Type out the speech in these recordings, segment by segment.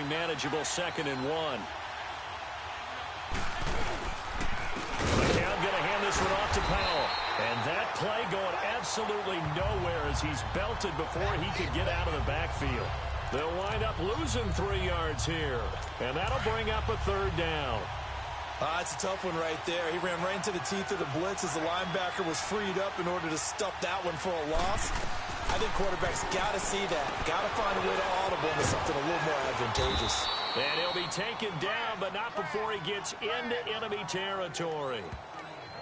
manageable 2nd and 1. McCown going to hand this one off to Powell. And that play going absolutely nowhere as he's belted before he could get out of the backfield. They'll wind up losing 3 yards here. And that'll bring up a 3rd down. It's a tough one right there. He ran right into the teeth of the blitz as the linebacker was freed up in order to stuff that one for a loss. I think quarterbacks got to see that. Got to find a way to audible into something a little more advantageous. And he'll be taken down, but not before he gets into enemy territory.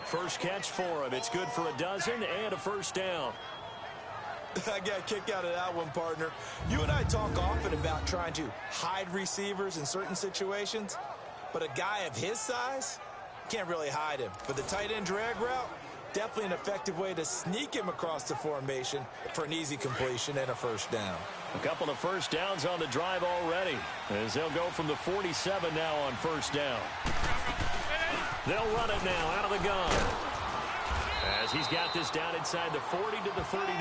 First catch for him. It's good for a dozen and a 1st down. I got a kick out of that one, partner. You and I talk often about trying to hide receivers in certain situations, but a guy of his size can't really hide him. But the tight end drag route, definitely an effective way to sneak him across the formation for an easy completion and a 1st down. A couple of 1st downs on the drive already, as they'll go from the 47 now on 1st down. They'll run it now out of the gun, as he's got this down inside the 40 to the 39.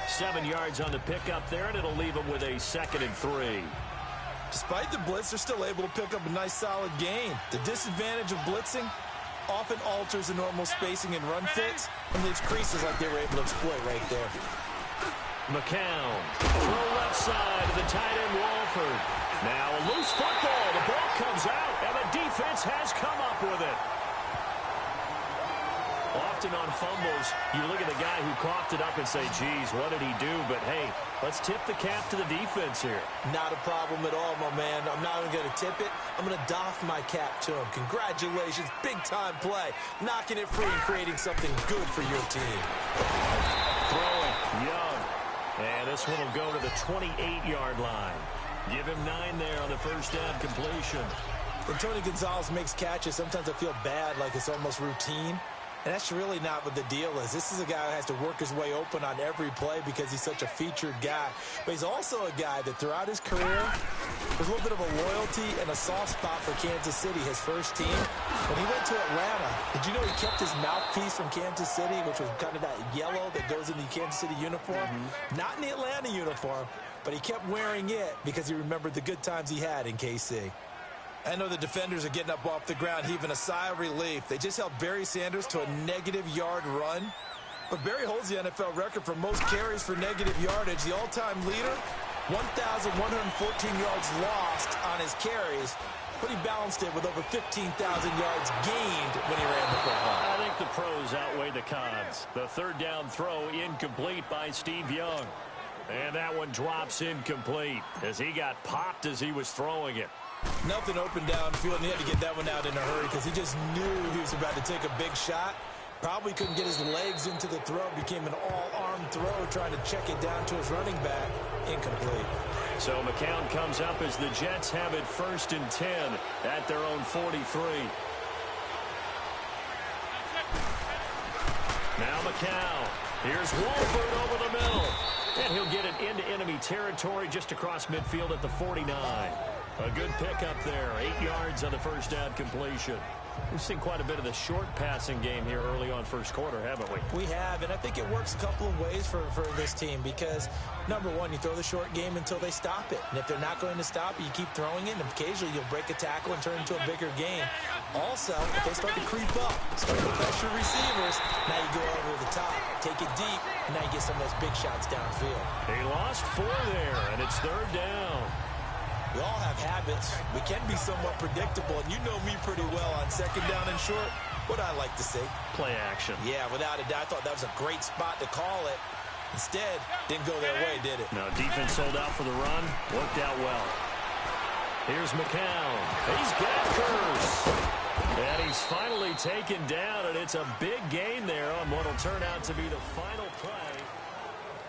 7 yards on the pickup there, and it'll leave him with a 2nd and 3. Despite the blitz, they're still able to pick up a nice solid gain. The disadvantage of blitzing often alters the normal spacing and run fits and leaves creases like they were able to exploit right there. McCown, throw left side to the tight end Walford. Now a loose football. The ball comes out, and the defense has come up with it. Often on fumbles, you look at the guy who coughed it up and say, geez, what did he do? But, hey, let's tip the cap to the defense here. Not a problem at all, my man. I'm not even going to tip it. I'm going to doff my cap to him. Congratulations. Big-time play. Knocking it free and creating something good for your team. Throwing, Young. And this one will go to the 28-yard line. Give him 9 there on the 1st down completion. When Tony Gonzalez makes catches, sometimes I feel bad, like it's almost routine. And that's really not what the deal is. This is a guy who has to work his way open on every play because he's such a featured guy. But he's also a guy that throughout his career, there's a little bit of a loyalty and a soft spot for Kansas City, his first team. When he went to Atlanta, did you know he kept his mouthpiece from Kansas City, which was kind of that yellow that goes in the Kansas City uniform? Not in the Atlanta uniform, but he kept wearing it because he remembered the good times he had in KC. I know the defenders are getting up off the ground, heaving a sigh of relief. They just held Barry Sanders to a -yard run. But Barry holds the NFL record for most carries for negative yardage. The all-time leader, 1,114 yards lost on his carries. But he balanced it with over 15,000 yards gained when he ran the football. I think the pros outweigh the cons. The 3rd down throw incomplete by Steve Young. And that one drops incomplete as he got popped as he was throwing it. Nothing open downfield, and he had to get that one out in a hurry because he just knew he was about to take a big shot. Probably couldn't get his legs into the throw. Became an all-arm throw trying to check it down to his running back. Incomplete. So McCown comes up as the Jets have it 1st and 10 at their own 43. Now McCown. Here's Walford over the middle. And he'll get it into enemy territory just across midfield at the 49. A good pickup there. 8 yards on the 1st down completion. We've seen quite a bit of the short passing game here early on 1st quarter, haven't we? We have, and I think it works a couple of ways for this team because, number one, you throw the short game until they stop it. And if they're not going to stop it, you keep throwing it, and occasionally you'll break a tackle and turn it into a bigger game. Also, if they start to creep up, start to pressure receivers, now you go over the top, take it deep, and now you get some of those big shots downfield. They lost 4 there, and it's 3rd down. We all have habits. We can be somewhat predictable, and you know me pretty well on 2nd down and short. What I like to see. Play action. Yeah, without a doubt. I thought that was a great spot to call it. Instead, didn't go their way, did it? No, defense sold out for the run. Worked out well. Here's McCown. He's got Curse. And he's finally taken down, and it's a big gain there on what will turn out to be the final play.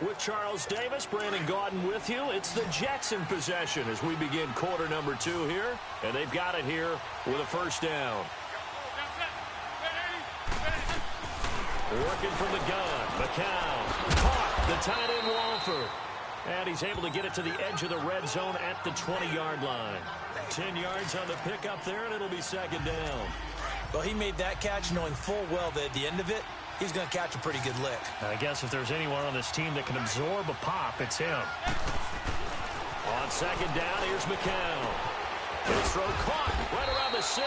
With Charles Davis, Brandon Gaudin with you. It's the Jets in possession as we begin quarter number 2 here. And they've got it here with a 1st down. Working from the gun. McCown. Caught the tight end Walford. And he's able to get it to the edge of the red zone at the 20-yard line. 10 yards on the pickup there, and it'll be 2nd down. Well, he made that catch knowing full well that at the end of it, he's going to catch a pretty good lick. I guess if there's anyone on this team that can absorb a pop, it's him. On second down, here's McCown. His throw caught right around the 6.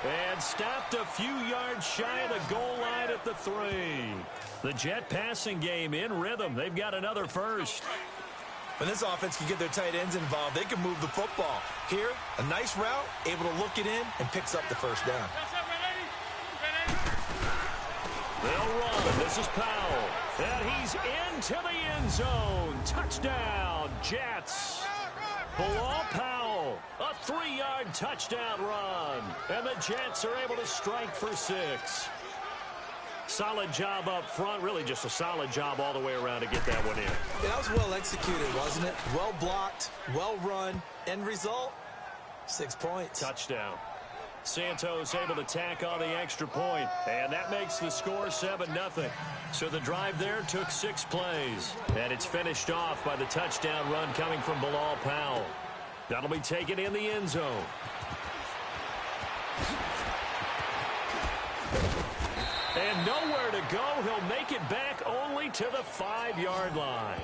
And stopped a few yards shy of the goal line at the 3. The Jet passing game in rhythm. They've got another first. When this offense can get their tight ends involved, they can move the football. Here, a nice route, able to look it in, and picks up the first down. They'll run. This is Powell. And he's into the end zone. Touchdown, Jets. Bilal Powell, a 3-yard touchdown run. And the Jets are able to strike for 6. Solid job up front. Really just a solid job all the way around to get that one in. Yeah, that was well executed, wasn't it? Well blocked, well run. End result, 6 points. Touchdown. Santos able to tack on the extra point, and that makes the score 7-0. So the drive there took 6 plays, and it's finished off by the touchdown run coming from Bilal Powell. That'll be taken in the end zone. And nowhere to go. He'll make it back only to the 5-yard line.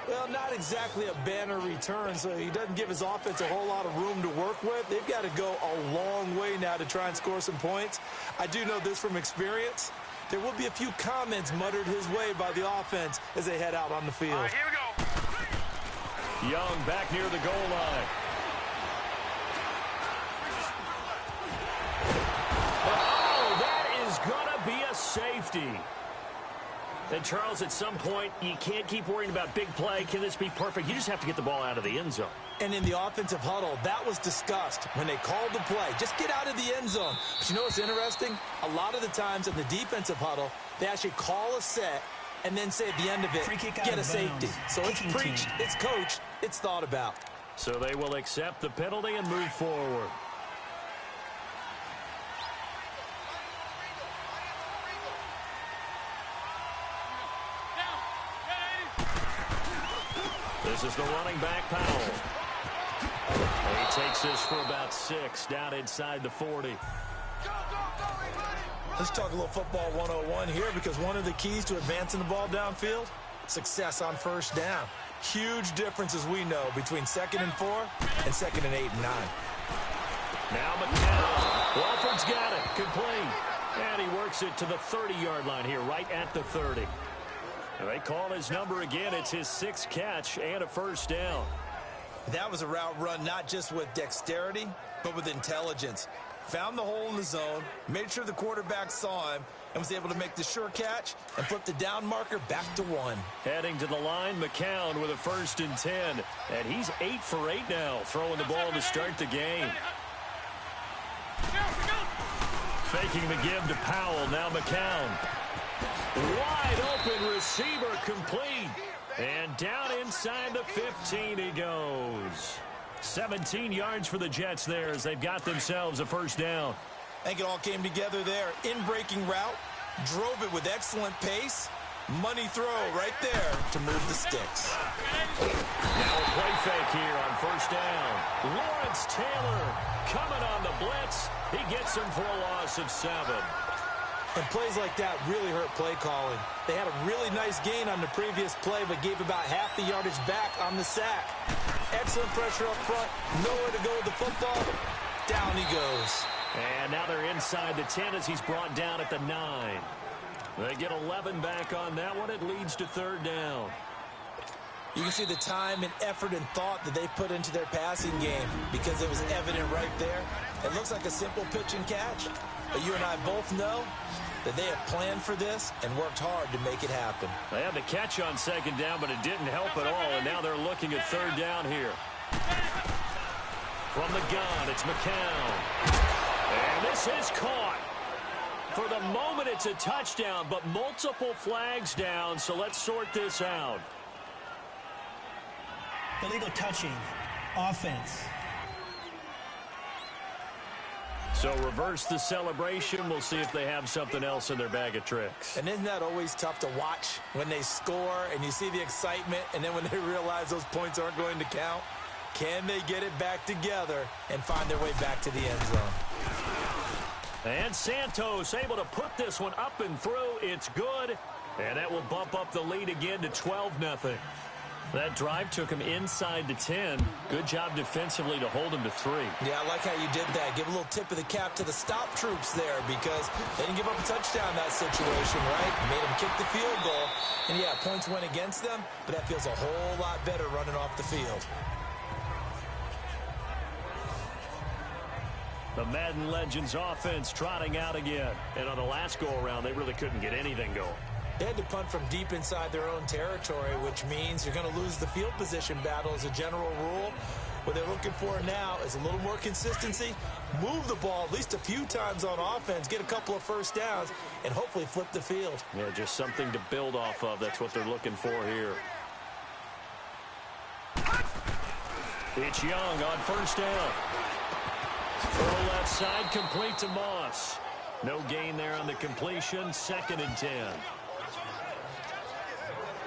Well, not exactly a banner return, so he doesn't give his offense a whole lot of room to work with. They've got to go a long way now to try and score some points. I do know this from experience. There will be a few comments muttered his way by the offense as they head out on the field. All right, here we go. Young back near the goal line. Oh, that is going to be a safety. And, Charles, at some point, you can't keep worrying about big play. Can this be perfect? You just have to get the ball out of the end zone. And in the offensive huddle, that was discussed when they called the play. Just get out of the end zone. But you know what's interesting? A lot of the times in the defensive huddle, they actually call a set and then say at the end of it, get a safety. So it's preached, it's coached, it's thought about. So they will accept the penalty and move forward. This is the running back, Powell. And he takes this for about 6 down inside the 40. Let's talk a little football 101 here, because one of the keys to advancing the ball downfield, success on first down. Huge differences we know between 2nd and 4 and 2nd and 8 and 9. Now McCown. Walford's got it. Complete. And he works it to the 30-yard line here, right at the 30. And they call his number again. It's his 6th catch and a first down. That was a route run not just with dexterity, but with intelligence. Found the hole in the zone, made sure the quarterback saw him, and was able to make the sure catch and flip the down marker back to 1. Heading to the line, McCown with a 1st and 10. And he's 8 for 8 now, throwing the ball to start the game. Faking the give to Powell. Now McCown. Wide open receiver, complete. And down inside the 15 he goes. 17 yards for the Jets there as they've got themselves a first down. I think it all came together there. In-breaking route, drove it with excellent pace. Money throw right there to move the sticks. Now a play fake here on first down. Lawrence Taylor coming on the blitz. He gets him for a loss of 7. And plays like that really hurt play calling. They had a really nice gain on the previous play, but gave about half the yardage back on the sack. Excellent pressure up front. Nowhere to go with the football. Down he goes. And now they're inside the 10 as he's brought down at the 9. They get 11 back on that one. It leads to 3rd down. You can see the time and effort and thought that they put into their passing game, because it was evident right there. It looks like a simple pitch and catch, but you and I both know that they have planned for this and worked hard to make it happen. They had the catch on 2nd down, but it didn't help at all, and now they're looking at 3rd down here. From the gun, it's McCown. And this is caught. For the moment, it's a touchdown, but multiple flags down, so let's sort this out. Illegal touching, offense. So reverse the celebration. We'll see if they have something else in their bag of tricks. And isn't that always tough to watch when they score and you see the excitement, and then when they realize those points aren't going to count? Can they get it back together and find their way back to the end zone? And Santos able to put this one up and through. It's good. And that will bump up the lead again to 12-0. That drive took him inside the 10. Good job defensively to hold him to 3. Yeah, I like how you did that. Give a little tip of the cap to the stop troops there because they didn't give up a touchdown in that situation, right? Made them kick the field goal. And, yeah, points went against them, but that feels a whole lot better running off the field. The Madden Legends offense trotting out again. And on the last go-around, they really couldn't get anything going. They had to punt from deep inside their own territory, which means you're going to lose the field position battle as a general rule. What they're looking for now is a little more consistency, move the ball at least a few times on offense, get a couple of first downs, and hopefully flip the field. Yeah, just something to build off of. That's what they're looking for here. It's Young on first down. Throw left side, complete to Moss. No gain there on the completion, 2nd and 10.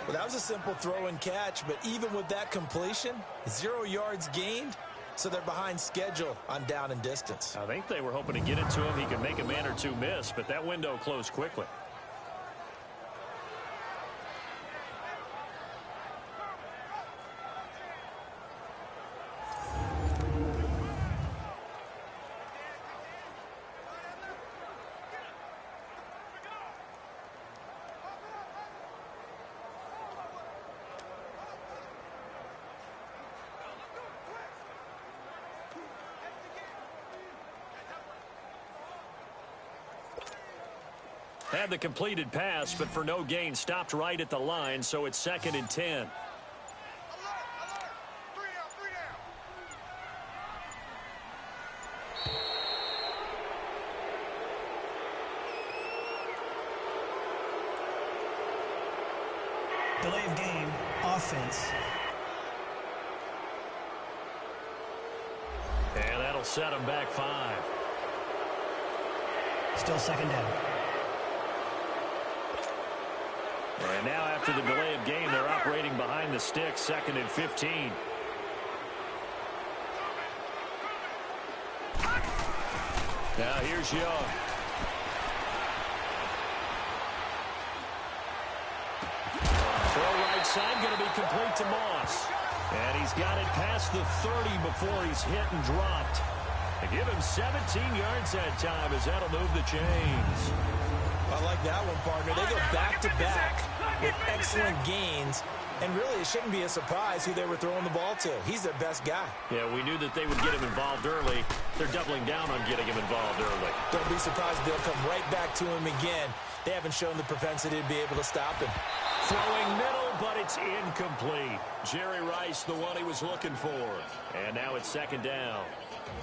Well, that was a simple throw and catch, but even with that completion, 0 yards gained, so they're behind schedule on down and distance. I think they were hoping to get it to him. He could make a man or two miss, but that window closed quickly. Had the completed pass, but for no gain, stopped right at the line, so it's 2nd and 10. Delay of game, offense. And that'll set him back 5. Still 2nd down. And now after the delay of game, they're operating behind the sticks, 2nd and 15. Now here's Young. Throw right side, going to be complete to Moss. And he's got it past the 30 before he's hit and dropped. They give him 17 yards that time as that'll move the chains. I like that one, partner. They go back-to-back with excellent gains. And really, it shouldn't be a surprise who they were throwing the ball to. He's their best guy. Yeah, we knew that they would get him involved early. They're doubling down on getting him involved early. Don't be surprised if they'll come right back to him again. They haven't shown the propensity to be able to stop him. Throwing middle, but it's incomplete. Jerry Rice, the one he was looking for. And now it's 2nd down.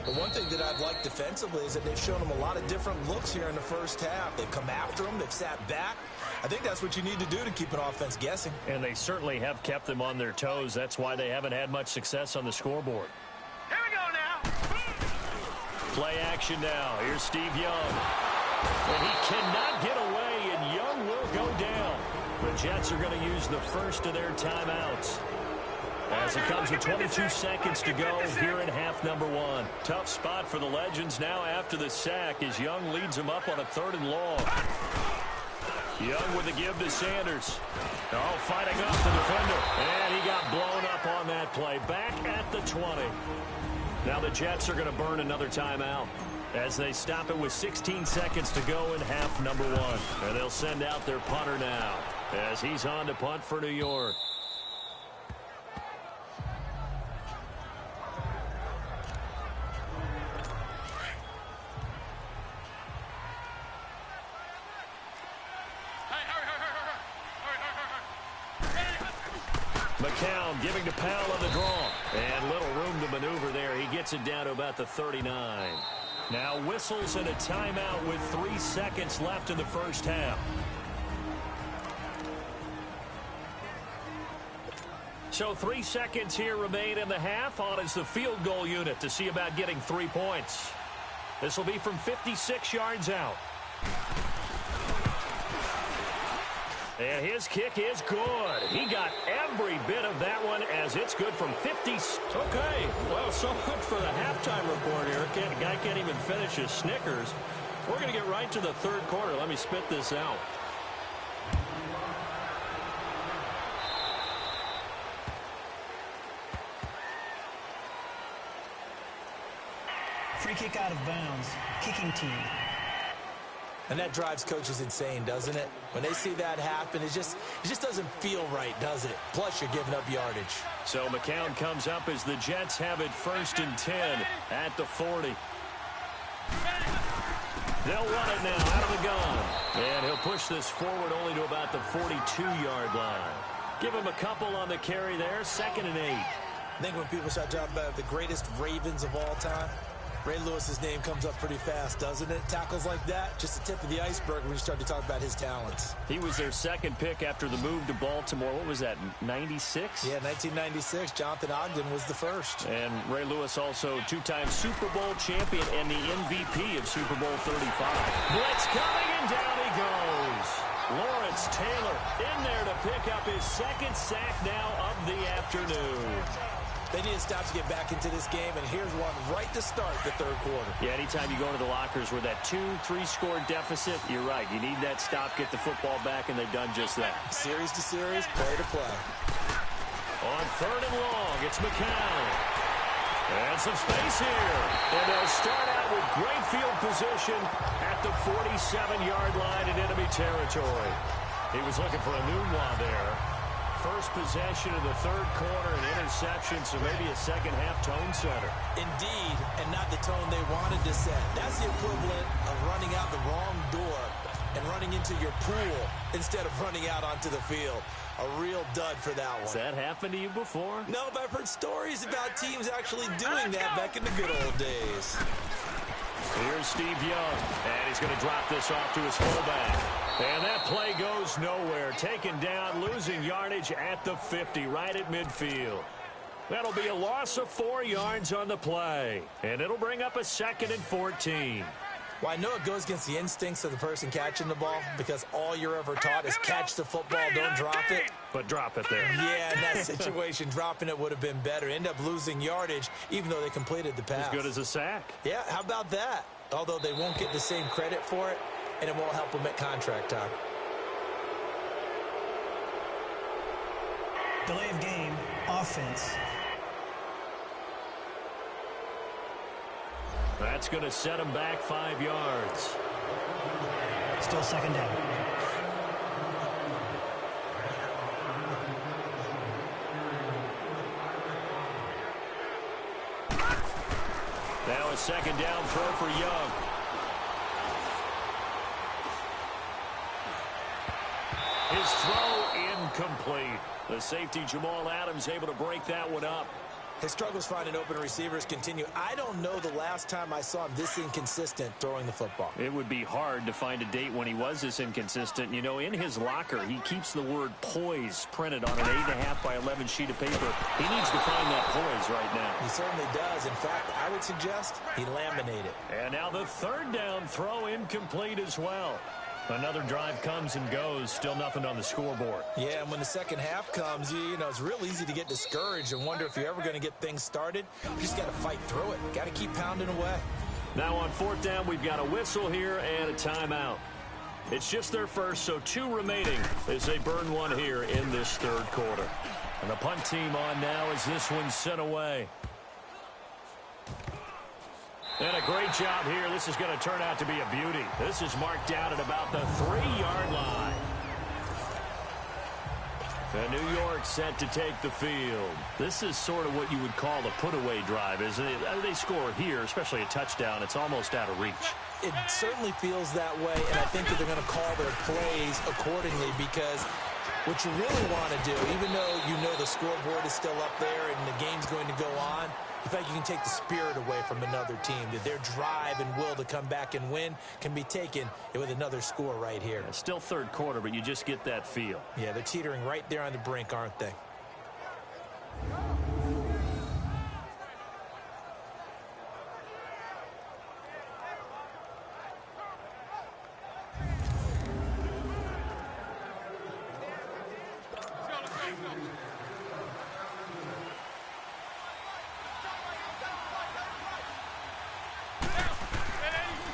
The one thing that I've liked defensively is that they've shown him a lot of different looks here in the first half. They've come after him. They've sat back. I think that's what you need to do to keep an offense guessing. And they certainly have kept them on their toes. That's why they haven't had much success on the scoreboard. Here we go now. Play action now. Here's Steve Young. And he cannot get away, and Young will go down. The Jets are going to use the first of their timeouts. As it comes with 22 seconds to go here in half number 1. Tough spot for the Legends now after the sack as Young leads them up on a 3rd and long. Young with the give to Sanders. Oh, fighting off the defender. And he got blown up on that play. Back at the 20. Now the Jets are going to burn another timeout as they stop it with 16 seconds to go in half number 1. And they'll send out their punter now as he's on to punt for New York. McCown giving to Powell on the draw. And little room to maneuver there. He gets it down to about the 39. Now whistles and a timeout with 3 seconds left in the first half. So 3 seconds here remain in the half. On is the field goal unit to see about getting 3 points. This will be from 56 yards out. And his kick is good. He got every bit of that one as it's good from 50. Okay, well, so much for the halftime report here. The guy can't even finish his Snickers. We're going to get right to the 3rd quarter. Let me spit this out. Free kick out of bounds. Kicking team. And that drives coaches insane, doesn't it? When they see that happen, it just doesn't feel right, does it? Plus, you're giving up yardage. So McCown comes up as the Jets have it 1st and 10 at the 40. They'll run it now out of the gun. And he'll push this forward only to about the 42-yard line. Give him a couple on the carry there. 2nd and 8. I think when people start talking about the greatest Ravens of all time, Ray Lewis's name comes up pretty fast, doesn't it? Tackles like that, just the tip of the iceberg when you start to talk about his talents. He was their 2nd pick after the move to Baltimore. What was that, 96? Yeah, 1996. Jonathan Ogden was the first. And Ray Lewis also 2-time Super Bowl champion and the MVP of Super Bowl 35. Blitz coming, and down he goes. Lawrence Taylor in there to pick up his 2nd sack now of the afternoon. They need to stop to get back into this game, and here's one right to start the 3rd quarter. Yeah, anytime you go into the lockers with that 2-3 score deficit, you're right. You need that stop, get the football back, and they've done just that. Series to series, play to play. On 3rd and long, it's McCown. And some space here. And they'll start out with great field position at the 47-yard line in enemy territory. He was looking for a Nunwa there. First possession of the 3rd quarter, an interception, so maybe a second-half tone setter. Indeed, and not the tone they wanted to set. That's the equivalent of running out the wrong door and running into your pool instead of running out onto the field. A real dud for that one. Has that happened to you before? No, but I've heard stories about teams actually doing that back in the good old days. Here's Steve Young, and he's going to drop this off to his fullback. And that play goes nowhere. Taken down, losing yardage at the 50, right at midfield. That'll be a loss of 4 yards on the play. And it'll bring up a 2nd and 14. Well, I know it goes against the instincts of the person catching the ball because all you're ever taught is catch the football, don't drop it. But drop it there. Yeah, in that situation, dropping it would have been better. End up losing yardage, even though they completed the pass. As good as a sack. Yeah, how about that? Although they won't get the same credit for it, and it won't help them at contract time. Delay of game. Offense. That's going to set him back 5 yards. Still 2nd down. Now a 2nd down throw for Young. His throw incomplete. The safety Jamal Adams able to break that one up. His struggles finding open receivers continue. I don't know the last time I saw him this inconsistent throwing the football. It would be hard to find a date when he was this inconsistent. You know, in his locker, he keeps the word poise printed on an 8.5 by 11 sheet of paper. He needs to find that poise right now. He certainly does. In fact, I would suggest he laminate it. And now the 3rd down throw incomplete as well. Another drive comes and goes, still nothing on the scoreboard. Yeah, and when the second half comes, you know, it's real easy to get discouraged and wonder if you're ever going to get things started. You just got to fight through it. Got to keep pounding away. Now on 4th down, we've got a whistle here and a timeout. It's just their first, so 2 remaining as they burn one here in this 3rd quarter. And the punt team on now as this one's sent away. And a great job here. This is going to turn out to be a beauty. This is marked down at about the 3-yard line. And New York set to take the field. This is sort of what you would call the put-away drive, isn't it? They score here, especially a touchdown. It's almost out of reach. It certainly feels that way, and I think that they're going to call their plays accordingly because what you really want to do, even though you know the scoreboard is still up there and the game's going to go on, in fact, you can take the spirit away from another team, that their drive and will to come back and win can be taken with another score right here. Yeah, still 3rd quarter, but you just get that feel. Yeah, they're teetering right there on the brink, aren't they?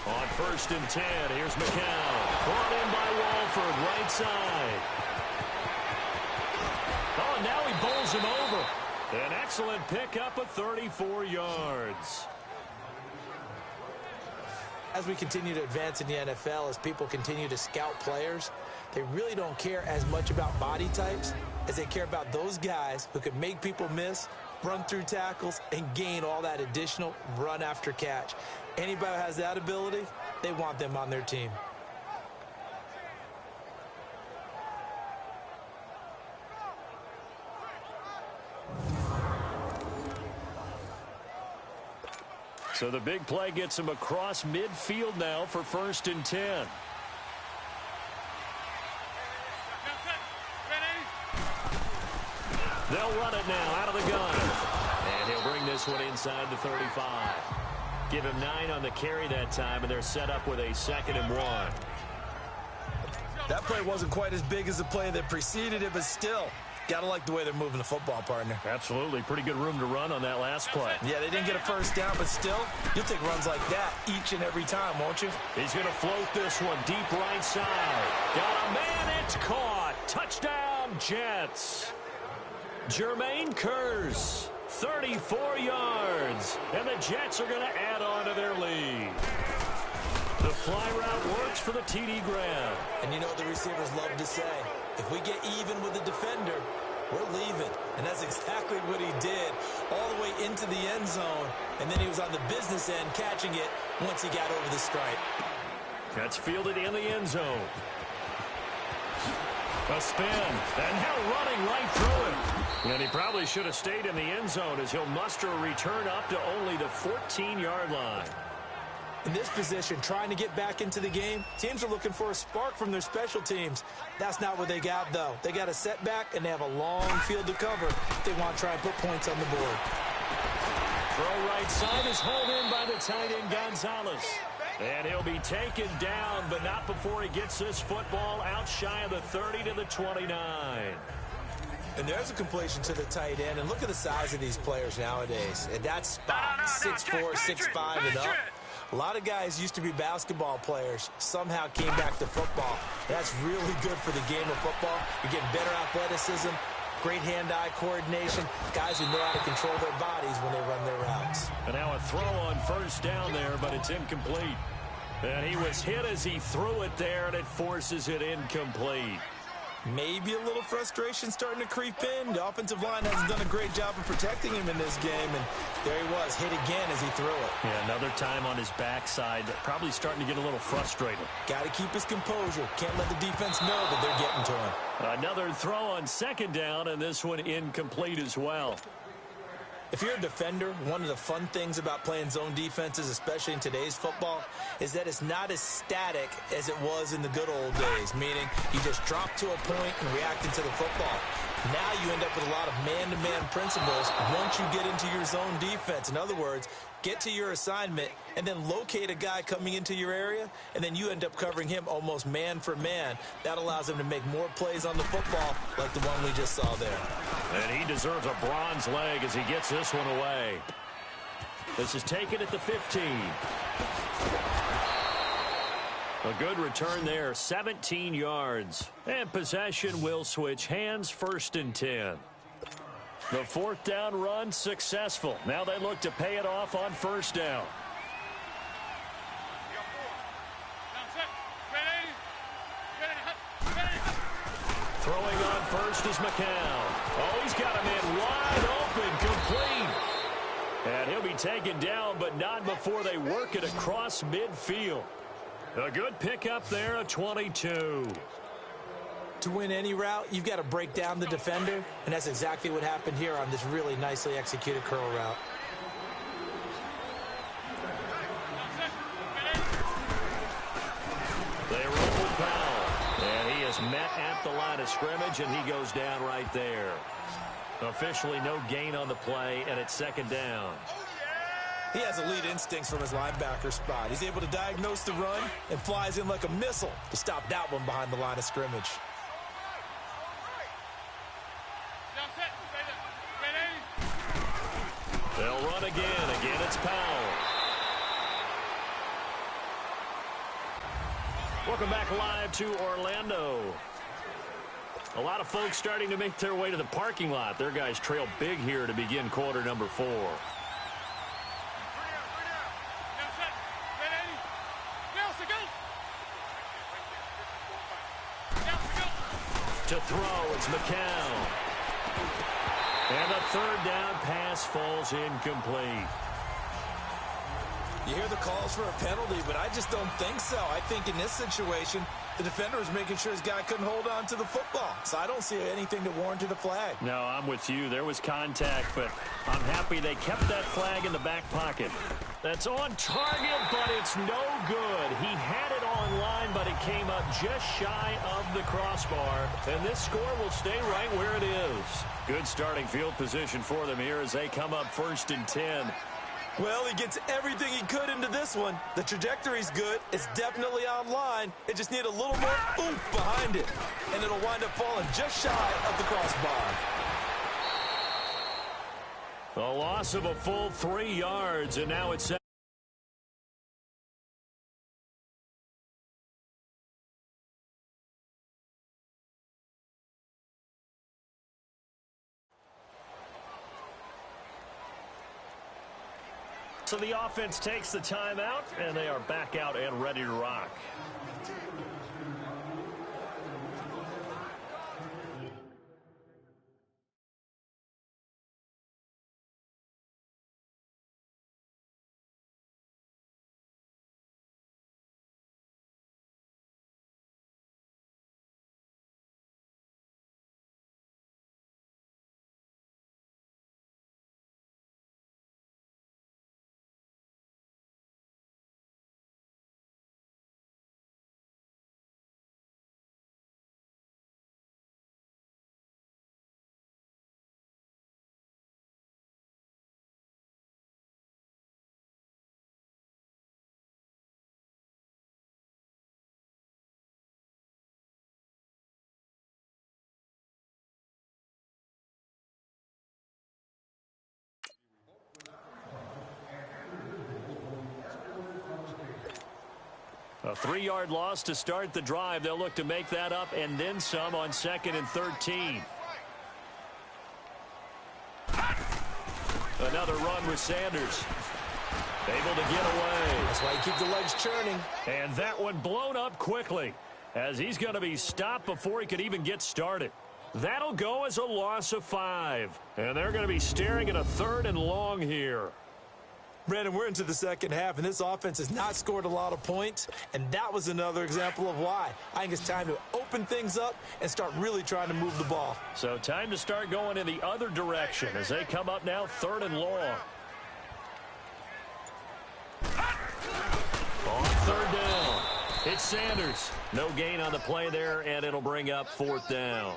On 1st and 10, here's McCown. Brought in by Walford, right side. Oh, and now he bowls him over. An excellent pickup of 34 yards. as we continue to advance in the NFL, as people continue to scout players, they really don't care as much about body types as they care about those guys who can make people miss, run through tackles, and gain all that additional run after catch. Anybody who has that ability, they want them on their team. So the big play gets him across midfield now for 1st and 10. They'll run it now out of the gun. And he'll bring this one inside the 35. Give him 9 on the carry that time, and they're set up with a 2nd and 1. That play wasn't quite as big as the play that preceded it, but still, got to like the way they're moving the football, partner. Absolutely. Pretty good room to run on that last play. Yeah, they didn't get a first down, but still, you'll take runs like that each and every time, won't you? He's going to float this one deep right side. Got a man, it's caught. Touchdown, Jets. Jermaine Kearse, 34 yards. And the Jets are going to add on to their lead. The fly route works for the TD grab. And you know what the receivers love to say? If we get even with the defender, we're leaving. And that's exactly what he did all the way into the end zone. And then he was on the business end catching it once he got over the stripe. That's fielded in the end zone. A spin, and now running right through it. And he probably should have stayed in the end zone as he'll muster a return up to only the 14-yard line. In this position, trying to get back into the game, teams are looking for a spark from their special teams. That's not what they got, though. They got a setback, and they have a long field to cover if they want to try and put points on the board. Throw right side is hauled in by the tight end, Gonzalez. And he'll be taken down, but not before he gets this football out shy of the 30 to the 29. And there's a completion to the tight end. And look at the size of these players nowadays. At that spot, 6'4", 6'5", and up. A lot of guys used to be basketball players, somehow came back to football. That's really good for the game of football. You're getting better athleticism, great hand-eye coordination, guys who know how to control their bodies when they run their routes. And now a throw on first down there, but it's incomplete. And he was hit as he threw it there, and it forces it incomplete. Maybe a little frustration starting to creep in. The offensive line hasn't done a great job of protecting him in this game, and there he was, hit again as he threw it. Yeah, another time on his backside, probably starting to get a little frustrated. Got to keep his composure. Can't let the defense know that they're getting to him. Another throw on second down, and this one incomplete as well. If you're a defender, one of the fun things about playing zone defenses, especially in today's football, is that it's not as static as it was in the good old days, meaning you just drop to a point and react into the football. Now you end up with a lot of man-to-man principles once you get into your zone defense. In other words, get to your assignment and then locate a guy coming into your area, and then you end up covering him almost man for man. That allows him to make more plays on the football like the one we just saw there. And he deserves a bronze leg as he gets this one away. This is taken at the 15. A good return there, 17 yards. And possession will switch hands, 1st and 10. The 4th down run successful. Now they look to pay it off on 1st down. Throwing on first is McCown. Oh, he's got a man wide open, complete. And he'll be taken down, but not before they work it across midfield. A good pickup there, a 22. To win any route, you've got to break down the defender, and that's exactly what happened here on this really nicely executed curl route. They roll with Powell, and he is met at the line of scrimmage, and he goes down right there. Officially no gain on the play, and it's 2nd down. He has elite instincts from his linebacker spot. He's able to diagnose the run and flies in like a missile to stop that one behind the line of scrimmage. They'll run again. Again, it's Powell. Welcome back live to Orlando. A lot of folks starting to make their way to the parking lot. Their guys trail big here to begin quarter number 4. To throw, it's McCown. And the third down pass falls incomplete. You hear the calls for a penalty, but I just don't think so. I think in this situation, the defender was making sure his guy couldn't hold on to the football. So I don't see anything to warrant a flag. No, I'm with you. There was contact, but I'm happy they kept that flag in the back pocket. That's on target, but it's no good. He had it on line, but it came up just shy of the crossbar. And this score will stay right where it is. Good starting field position for them here as they come up 1st and 10. Well, he gets everything he could into this one. The trajectory's good. It's definitely online. It just needs a little more oomph behind it. And it'll wind up falling just shy of the crossbar. A loss of a full 3 yards, and now it's... So the offense takes the timeout, and they are back out and ready to rock. A 3-yard loss to start the drive. They'll look to make that up and then some on 2nd and 13. Another run with Sanders. Able to get away. That's why you keep the legs churning. And that one blown up quickly as he's going to be stopped before he could even get started. That'll go as a loss of 5. And they're going to be staring at a 3rd and long here. Brandon, we're into the second half, and this offense has not scored a lot of points, and that was another example of why. I think it's time to open things up and start really trying to move the ball. So time to start going in the other direction as they come up now 3rd and long. On 3rd down, it's Sanders. No gain on the play there, and it'll bring up 4th down.